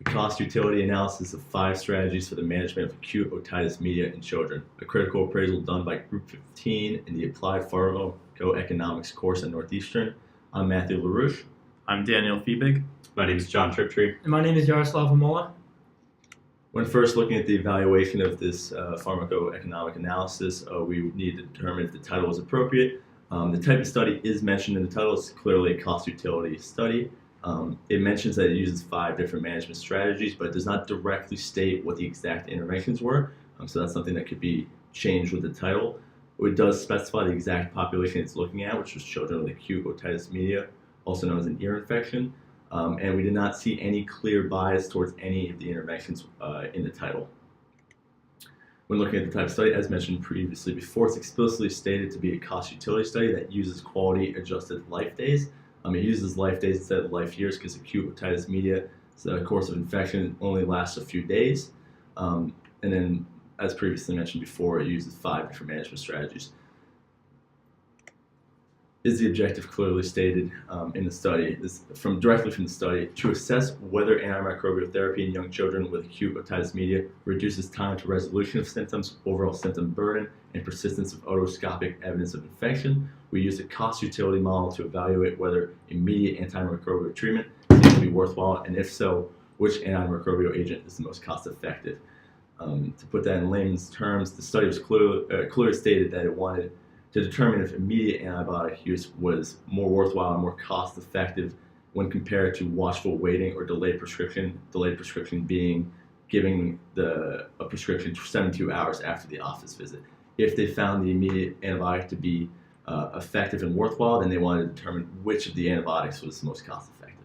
a cost-utility analysis of 5 strategies for the management of acute otitis media in children, a critical appraisal done by Group 15 in the Applied Pharmacoeconomics course at Northeastern. I'm Matthew LaRouche. I'm Daniel Fiebig. My name is John Triptree. And my name is Yaroslav Amola. When first looking at the evaluation of this pharmacoeconomic analysis, we need to determine if the title is appropriate. The type of study is mentioned in the title. It's clearly a cost-utility study. It mentions that it uses 5 different management strategies, but it does not directly state what the exact interventions were. So that's something that could be changed with the title. It does specify the exact population it's looking at, which was children with acute otitis media, also known as an ear infection. And we did not see any clear bias towards any of the interventions in the title. When looking at the type of study, as mentioned previously before, it's explicitly stated to be a cost-utility study that uses quality-adjusted life days. It uses life days instead of life years because acute otitis media, so the course of infection only lasts a few days. And then, as previously mentioned before, it uses 5 different management strategies. Is the objective clearly stated in the study? Directly from the study, to assess whether antimicrobial therapy in young children with acute otitis media reduces time to resolution of symptoms, overall symptom burden, and persistence of otoscopic evidence of infection. We used a cost-utility model to evaluate whether immediate antimicrobial treatment seems to be worthwhile, and if so, which antimicrobial agent is the most cost-effective. To put that in layman's terms, the study was clearly stated that it wanted to determine if immediate antibiotic use was more worthwhile and more cost-effective when compared to watchful waiting or delayed prescription. Delayed prescription being giving a prescription 72 hours after the office visit. If they found the immediate antibiotic to be effective and worthwhile, then they wanted to determine which of the antibiotics was the most cost-effective.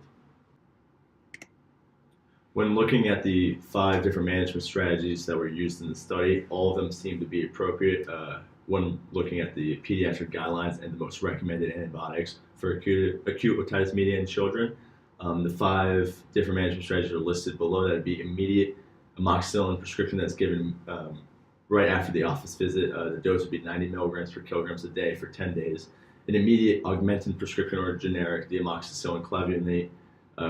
When looking at the 5 different management strategies that were used in the study, all of them seem to be appropriate. When looking at the pediatric guidelines and the most recommended antibiotics for acute otitis media in children. The 5 different management strategies are listed below. That would be immediate amoxicillin prescription that's given right after the office visit. The dose would be 90 milligrams per kilograms a day for 10 days. An immediate augmentin prescription or generic, the amoxicillin clavulate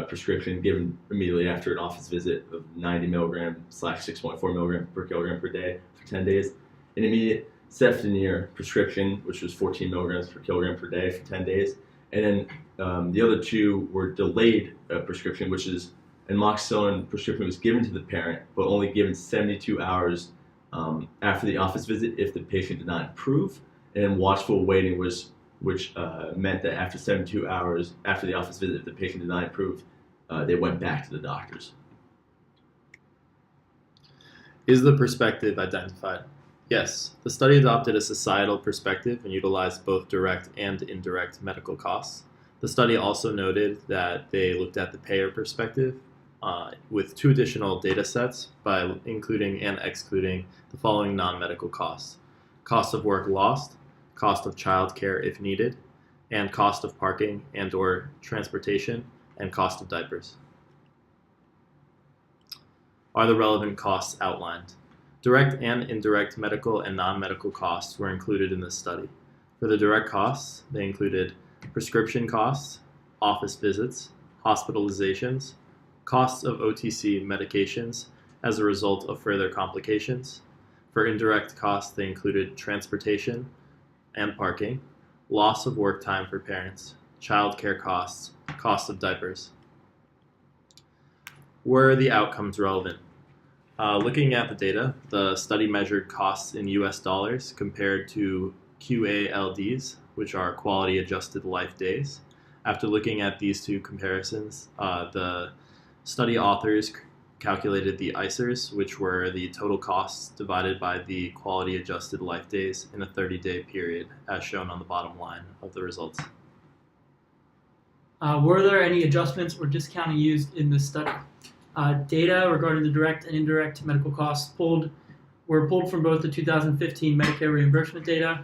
prescription given immediately after an office visit of 90 milligram / 6.4 milligram per kilogram per day for 10 days. An immediate ceftonir prescription, which was 14 milligrams per kilogram per day for 10 days. And then the other 2 were delayed prescription, which is an amoxicillin prescription was given to the parent, but only given 72 hours after the office visit if the patient did not improve. And then watchful waiting which meant that after 72 hours after the office visit, if the patient did not improve, they went back to the doctors. Is the perspective identified? Yes, the study adopted a societal perspective and utilized both direct and indirect medical costs. The study also noted that they looked at the payer perspective with 2 additional data sets by including and excluding the following non-medical costs: cost of work lost, cost of child care if needed, and cost of parking and/or transportation, and cost of diapers. Are the relevant costs outlined? Direct and indirect medical and non-medical costs were included in this study. For the direct costs, they included prescription costs, office visits, hospitalizations, costs of OTC medications as a result of further complications. For indirect costs, they included transportation and parking, loss of work time for parents, child care costs, cost of diapers. Were the outcomes relevant? Looking at the data, the study measured costs in US dollars compared to QALDs, which are quality adjusted life days. After looking at these 2 comparisons, the study authors calculated the ICERs, which were the total costs divided by the quality adjusted life days in a 30-day period, as shown on the bottom line of the results. Were there any adjustments or discounting used in this study? Data regarding the direct and indirect medical costs were pulled from both the 2015 Medicare reimbursement data,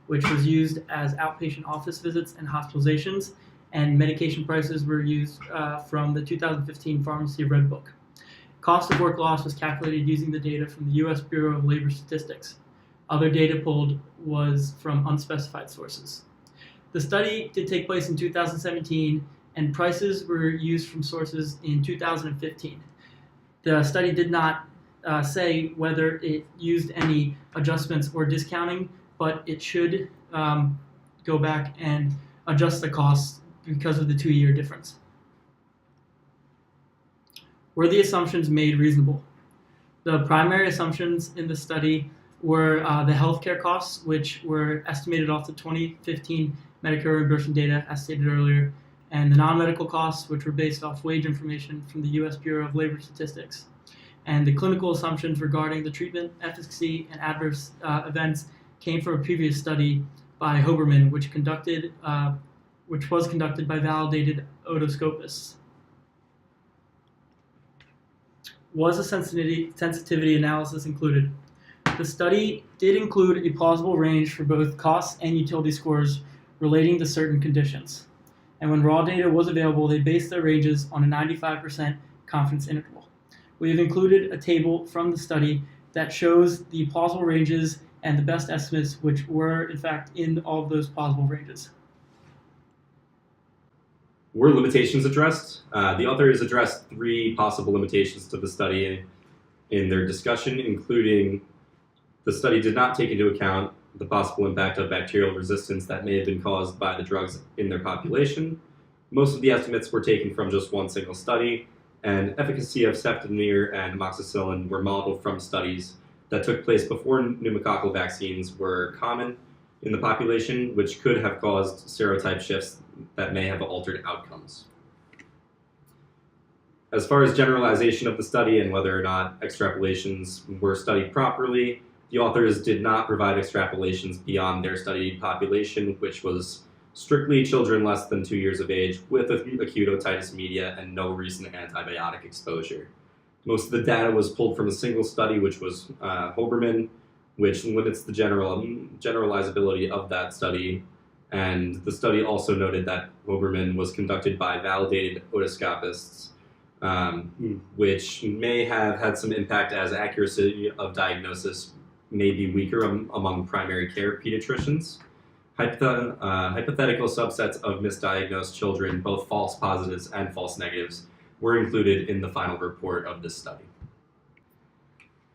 which was used as outpatient office visits and hospitalizations, and medication prices were used from the 2015 Pharmacy Red Book. Cost of work loss was calculated using the data from the U.S. Bureau of Labor Statistics. Other data pulled was from unspecified sources. The study did take place in 2017, and prices were used from sources in 2015. The study did not say whether it used any adjustments or discounting, but it should go back and adjust the costs because of the 2-year difference. Were the assumptions made reasonable? The primary assumptions in the study were the healthcare costs, which were estimated off the 2015 Medicare reimbursement data, as stated earlier, and the non-medical costs, which were based off wage information from the U.S. Bureau of Labor Statistics. And the clinical assumptions regarding the treatment, efficacy, and adverse events came from a previous study by Hoberman, which was conducted by validated otoscopists. Was a sensitivity analysis included? The study did include a plausible range for both costs and utility scores relating to certain conditions. And when raw data was available, they based their ranges on a 95% confidence interval. We have included a table from the study that shows the plausible ranges and the best estimates, which were, in fact, in all of those plausible ranges. Were limitations addressed? The authors addressed 3 possible limitations to the study in their discussion, including the study did not take into account the possible impact of bacterial resistance that may have been caused by the drugs in their population. Most of the estimates were taken from just one single study, and efficacy of ceftiofur and amoxicillin were modeled from studies that took place before pneumococcal vaccines were common in the population, which could have caused serotype shifts that may have altered outcomes. As far as generalization of the study and whether or not extrapolations were studied properly, the authors did not provide extrapolations beyond their studied population, which was strictly children less than 2 years of age with acute otitis media and no recent antibiotic exposure. Most of the data was pulled from a single study, which was Hoberman, which limits the generalizability of that study. And the study also noted that Hoberman was conducted by validated otoscopists, which may have had some impact as accuracy of diagnosis may be weaker among primary care pediatricians. Hypothetical subsets of misdiagnosed children, both false positives and false negatives, were included in the final report of this study.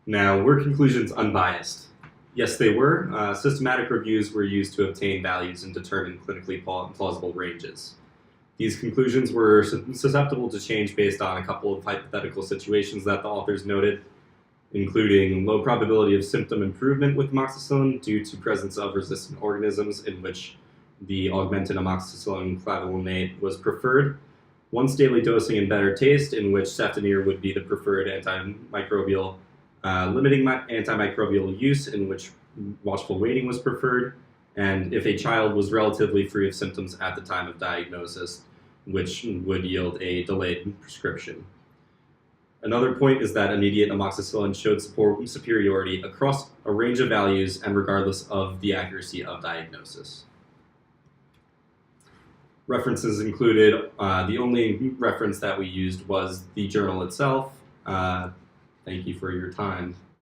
Now, were conclusions unbiased? Yes, they were. Systematic reviews were used to obtain values and determine clinically plausible ranges. These conclusions were susceptible to change based on a couple of hypothetical situations that the authors noted, including low probability of symptom improvement with amoxicillin due to presence of resistant organisms in which the augmented amoxicillin clavulanate was preferred, once daily dosing and better taste in which ceftiofur would be the preferred antimicrobial, limiting antimicrobial use in which watchful waiting was preferred, and if a child was relatively free of symptoms at the time of diagnosis, which would yield a delayed prescription. Another point is that immediate amoxicillin showed superiority across a range of values and regardless of the accuracy of diagnosis. References included, the only reference that we used was the journal itself. Thank you for your time.